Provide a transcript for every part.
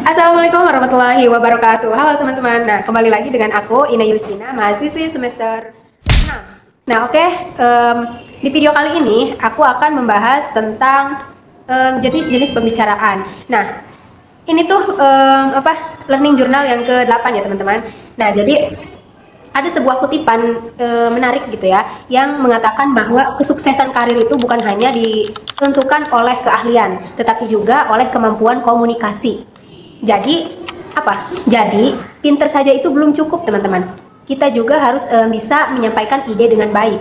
Assalamualaikum warahmatullahi wabarakatuh. Halo teman-teman. Nah, kembali lagi dengan aku Ina Yulistina, mahasiswi semester 6. Nah, oke. Di video kali ini aku akan membahas tentang jenis-jenis pembicaraan. Nah, ini tuh learning journal yang ke-8 ya, teman-teman. Nah, jadi ada sebuah kutipan menarik gitu ya, yang mengatakan bahwa kesuksesan karir itu bukan hanya ditentukan oleh keahlian, tetapi juga oleh kemampuan komunikasi. Jadi apa? Jadi pinter saja itu belum cukup, teman-teman. Kita juga harus bisa menyampaikan ide dengan baik.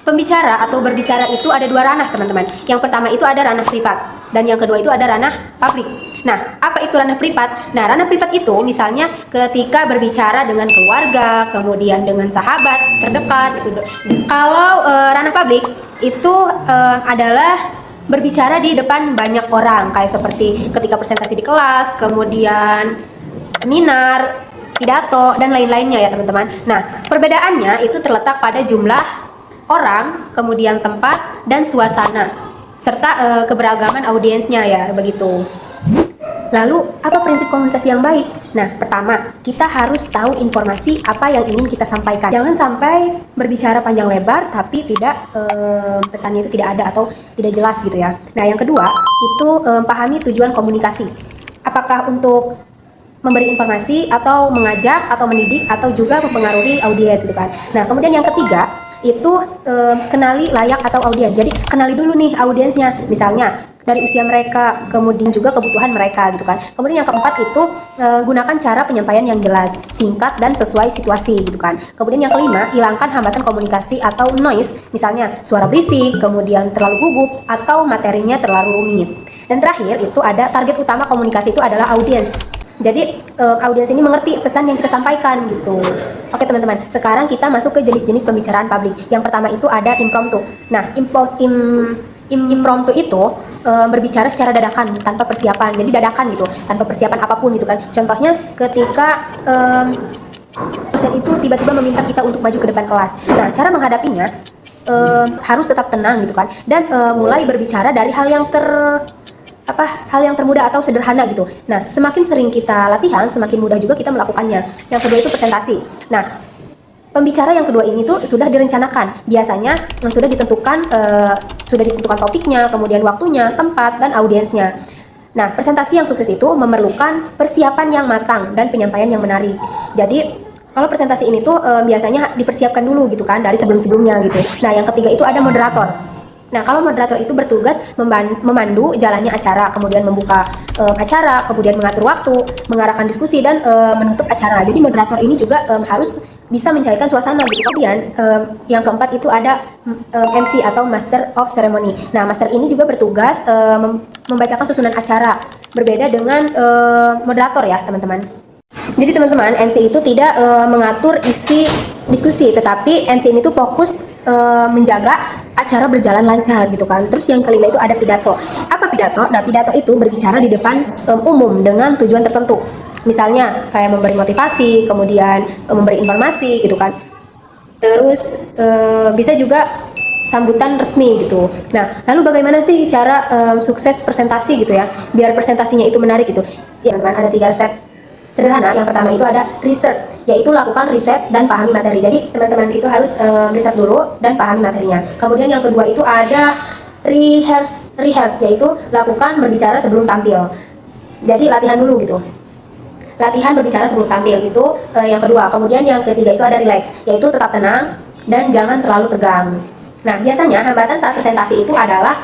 Pembicara atau berbicara itu ada dua ranah, teman-teman. Yang pertama itu ada ranah privat, dan yang kedua itu ada ranah publik. Nah, apa itu ranah privat? Nah, ranah privat itu misalnya ketika berbicara dengan keluarga, kemudian dengan sahabat terdekat. Kalau ranah publik itu adalah berbicara di depan banyak orang, kayak seperti ketika presentasi di kelas, kemudian seminar, pidato, dan lain-lainnya ya, teman-teman. Nah, perbedaannya itu terletak pada jumlah orang, kemudian tempat dan suasana, serta keberagaman audiensnya ya, begitu. Lalu, apa prinsip komunikasi yang baik? Nah, pertama, kita harus tahu informasi apa yang ingin kita sampaikan. Jangan sampai berbicara panjang lebar tapi tidak pesannya itu tidak ada atau tidak jelas gitu ya. Nah, yang kedua, itu pahami tujuan komunikasi. Apakah untuk memberi informasi atau mengajak atau mendidik atau juga mempengaruhi audiens gitu kan. Nah, kemudian yang ketiga itu kenali layak atau audiens. Jadi kenali dulu nih audiensnya, misalnya dari usia mereka, kemudian juga kebutuhan mereka gitu kan. Kemudian yang keempat itu gunakan cara penyampaian yang jelas, singkat dan sesuai situasi gitu kan. Kemudian yang kelima, hilangkan hambatan komunikasi atau noise, misalnya suara berisik, kemudian terlalu gugup atau materinya terlalu rumit. Dan terakhir itu ada target utama komunikasi itu adalah audiens. Jadi audiens ini mengerti pesan yang kita sampaikan gitu. Oke teman-teman, sekarang kita masuk ke jenis-jenis pembicaraan publik. Yang pertama itu ada impromptu. Nah, impromptu itu berbicara secara dadakan tanpa persiapan. Jadi dadakan gitu, tanpa persiapan apapun gitu kan. Contohnya ketika dosen itu tiba-tiba meminta kita untuk maju ke depan kelas. Nah, cara menghadapinya harus tetap tenang gitu kan, dan mulai berbicara dari hal yang termudah atau sederhana gitu. Nah, semakin sering kita latihan, semakin mudah juga kita melakukannya. Yang kedua itu presentasi. Nah, pembicara yang kedua ini tuh sudah direncanakan. Biasanya sudah ditentukan topiknya, kemudian waktunya, tempat, dan audiensnya. Nah, presentasi yang sukses itu memerlukan persiapan yang matang dan penyampaian yang menarik. Jadi kalau presentasi ini tuh biasanya dipersiapkan dulu gitu kan, dari sebelum-sebelumnya gitu. Nah, yang ketiga itu ada moderator. Nah, kalau moderator itu bertugas memandu jalannya acara, kemudian membuka acara, kemudian mengatur waktu, mengarahkan diskusi, dan menutup acara. Jadi moderator ini juga harus bisa mencairkan suasana gitu. Kemudian yang keempat itu ada MC atau Master of Ceremony. Nah, Master ini juga bertugas membacakan susunan acara, berbeda dengan moderator ya, teman-teman. Jadi teman-teman, MC itu tidak mengatur isi diskusi, tetapi MC ini tuh fokus menjaga acara berjalan lancar gitu kan. Terus yang kelima itu ada pidato. Apa pidato? Nah, pidato itu berbicara di depan umum dengan tujuan tertentu. Misalnya kayak memberi motivasi, kemudian memberi informasi gitu kan. Terus bisa juga sambutan resmi gitu. Nah, lalu bagaimana sih cara sukses presentasi gitu ya, biar presentasinya itu menarik gitu. Ya teman, ada 3 resep sederhana. Yang pertama itu ada research, yaitu lakukan riset dan pahami materi. Jadi teman-teman itu harus riset dulu dan pahami materinya. Kemudian yang kedua itu ada rehearse, yaitu lakukan berbicara sebelum tampil. Jadi latihan dulu gitu. Latihan berbicara sebelum tampil itu yang kedua. Kemudian yang ketiga itu ada relax, yaitu tetap tenang dan jangan terlalu tegang. Nah, biasanya hambatan saat presentasi itu adalah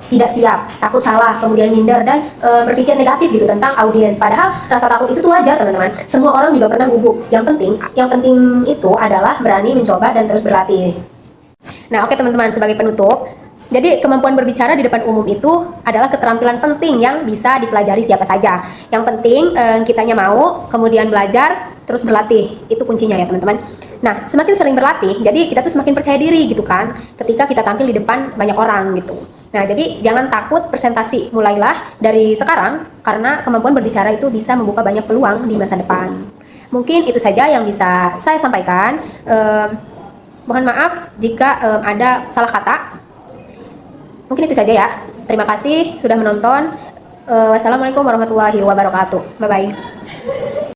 tidak siap, takut salah, kemudian minder, dan berpikir negatif gitu tentang audiens. Padahal rasa takut itu tuh wajar, teman-teman. Semua orang juga pernah gugup. Yang penting itu adalah berani mencoba dan terus berlatih. Nah, oke teman-teman, sebagai penutup, jadi kemampuan berbicara di depan umum itu adalah keterampilan penting yang bisa dipelajari siapa saja. Yang penting kitanya mau, kemudian belajar, terus berlatih. Itu kuncinya ya, teman-teman. Nah, semakin sering berlatih, jadi kita tuh semakin percaya diri gitu kan, ketika kita tampil di depan banyak orang gitu. Nah, jadi jangan takut presentasi, mulailah dari sekarang, karena kemampuan berbicara itu bisa membuka banyak peluang di masa depan. Mungkin itu saja yang bisa saya sampaikan. Mohon maaf jika ada salah kata. Mungkin itu saja ya. Terima kasih sudah menonton. Wassalamualaikum warahmatullahi wabarakatuh. Bye bye.